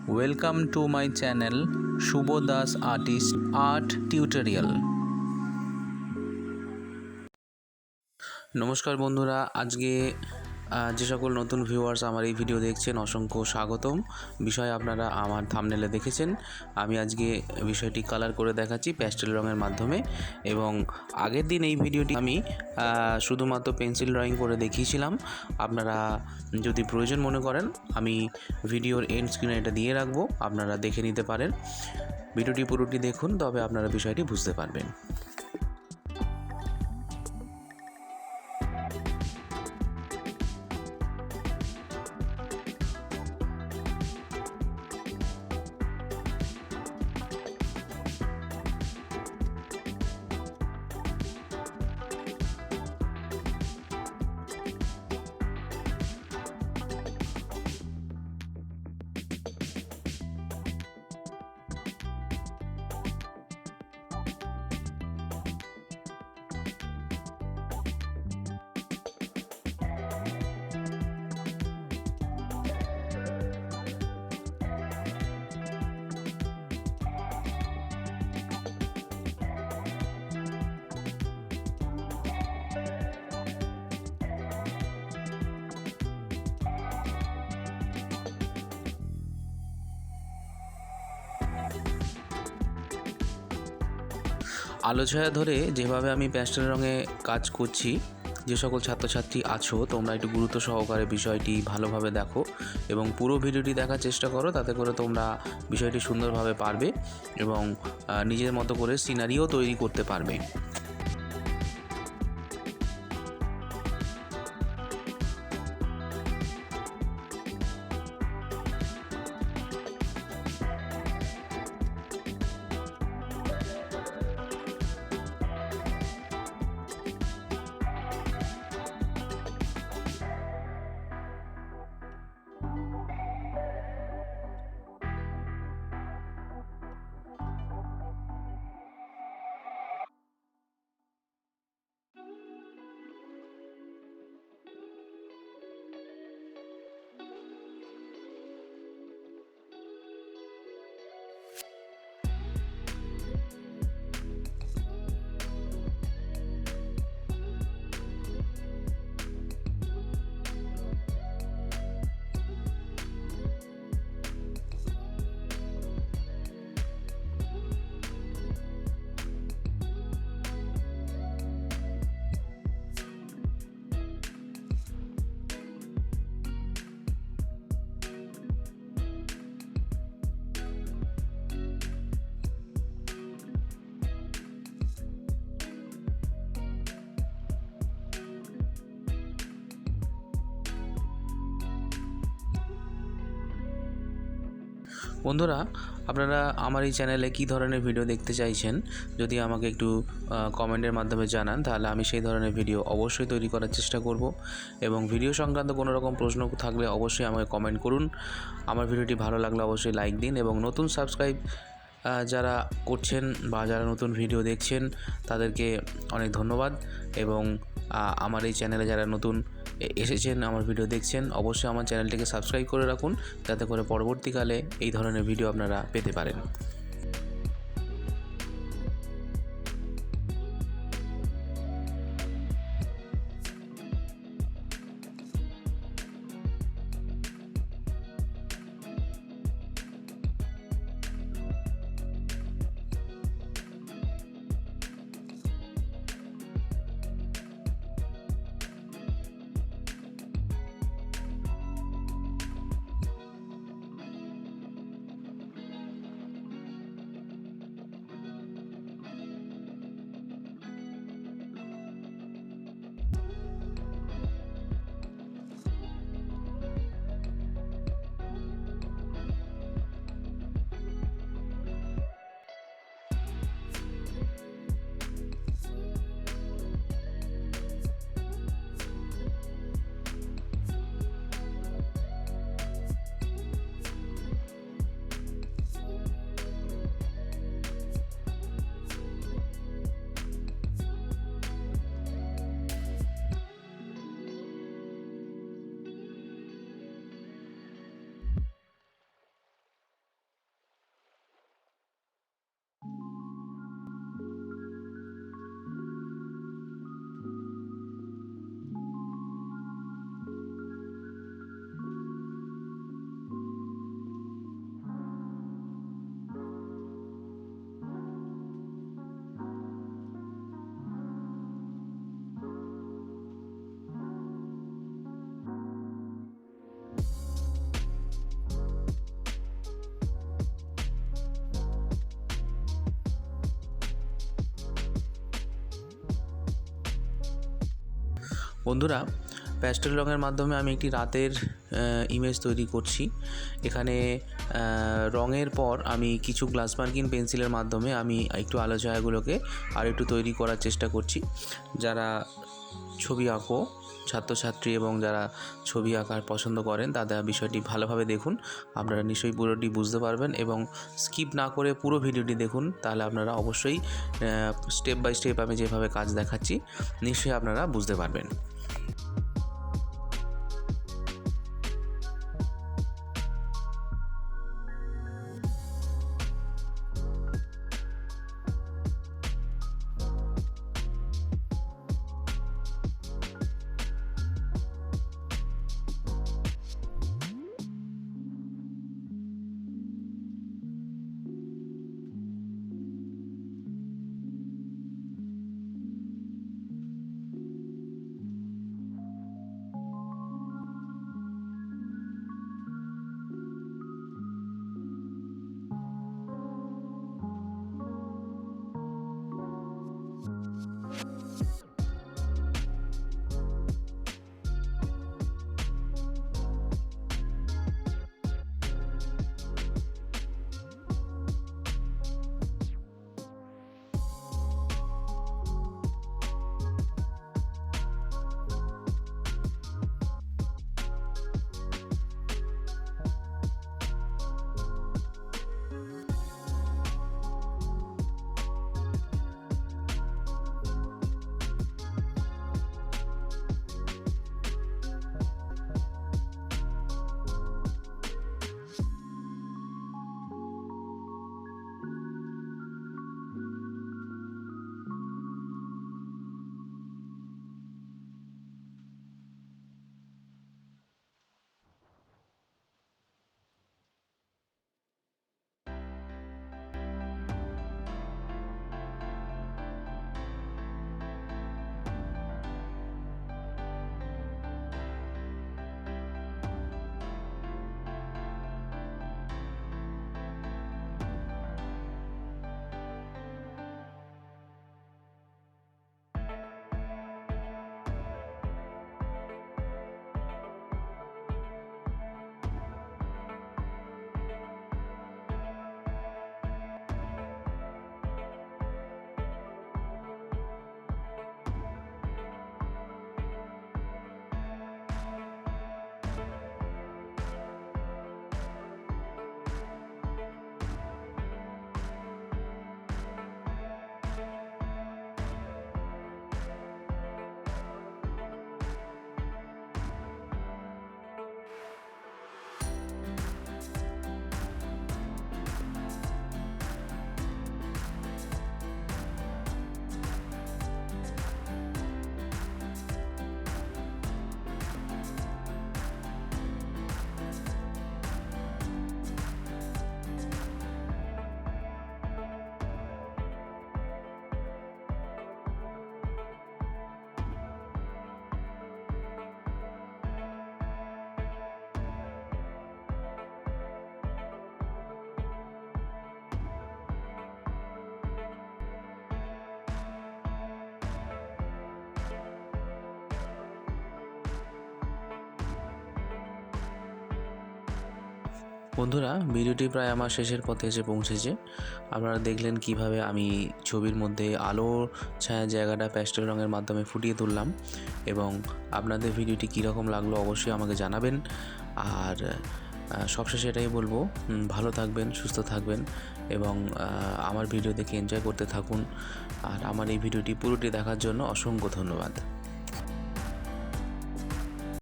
Welcome to my channel Subha Das Artist Art Tutorial। নমস্কার বন্ধুরা, আজকে যে সকল নতুন ভিউয়ার্স আমার এই ভিডিও দেখছেন অসংখ্য স্বাগতম। বিষয় আপনারা আমার থাম্বনেলে দেখেছেন। আমি আজকে বিষয়টি কালার করে দেখাচ্ছি প্যাস্টেল রঙের মাধ্যমে। এবং আগের দিন এই ভিডিওটি আমি শুধুমাত্র পেন্সিল ড্রয়িং করে দেখিয়েছিলাম। আপনারা যদি প্রয়োজন মনে করেন আমি ভিডিওর এন্ড স্ক্রিনে এটা দিয়ে রাখবো, আপনারা দেখে নিতে পারেন। ভিডিওটি পুরোটি দেখুন, তবে আপনারা বিষয়টি বুঝতে পারবেন। আলো ছায়া ধরে যেভাবে আমি প্যাস্টেল রঙে কাজ করছি, যে সকল ছাত্রছাত্রী আছো তোমরা একটু গুরুত্ব সহকারে বিষয়টি ভালোভাবে দেখো এবং পুরো ভিডিওটি দেখার চেষ্টা করো, তাতে করে তোমরা বিষয়টি সুন্দরভাবে পারবে এবং নিজের মতো করে সিনারিও তৈরি করতে পারবে। বন্ধুরা, আপনারা আমার এই চ্যানেলে কী ধরনের ভিডিও দেখতে চাইছেন যদি আমাকে একটু কমেন্টের মাধ্যমে জানান, তাহলে আমি সেই ধরনের ভিডিও অবশ্যই তৈরি করার চেষ্টা করব। এবং ভিডিও সংক্রান্ত কোনো রকম প্রশ্ন থাকলে অবশ্যই আমাকে কমেন্ট করুন। আমার ভিডিওটি ভালো লাগলে অবশ্যই লাইক দিন এবং নতুন সাবস্ক্রাইব যারা করছেন বা যারা নতুন ভিডিও দেখছেন তাদেরকে অনেক ধন্যবাদ। এবং আমার এই চ্যানেলে যারা নতুন এসেছেন আমার ভিডিও দেখছেন, অবশ্যই আমার চ্যানেলটিকে সাবস্ক্রাইব করে রাখুন, যাতে করে পরবর্তীকালে এই ধরনের ভিডিও আপনারা পেতে পারেন। বন্ধুরা, প্যাস্টেল রঙের মাধ্যমে আমি একটি রাতের ইমেজ তৈরি করছি। এখানে রঙের পর আমি কিছু গ্লাস মার্কিং পেন্সিলের মাধ্যমে আমি একটু আলো ছায়াগুলোকে আর একটু তৈরি করার চেষ্টা করছি। যারা ছবি আঁকো ছাত্রছাত্রী এবং যারা ছবি আঁকার পছন্দ করেন তারা বিষয়টি ভালোভাবে দেখুন, আপনারা নিশ্চয়ই পুরোটি বুঝতে পারবেন এবং স্কিপ না করে পুরো ভিডিওটি দেখুন, তাহলে আপনারা অবশ্যই স্টেপ বাই স্টেপ আমি যেভাবে কাজ দেখাচ্ছি নিশ্চয়ই আপনারা বুঝতে পারবেন। বন্ধুরা, ভিডিওটি প্রায় আমার শেষের পথে এসে পৌঁছেছে। আপনারা দেখলেন কিভাবে আমি ছবির মধ্যে আলো ছায়া জায়গাটা প্যাস্টেল রঙের মাধ্যমে ফুটিয়ে তুললাম এবং আপনাদের ভিডিওটি কীরকম লাগলো অবশ্যই আমাকে জানাবেন। আর সবশেষে এটাই বলবো, ভালো থাকবেন, সুস্থ থাকবেন এবং আমার ভিডিও দেখে এনজয় করতে থাকুন। আর আমার এই ভিডিওটি পুরোটি দেখার জন্য অসংখ্য ধন্যবাদ।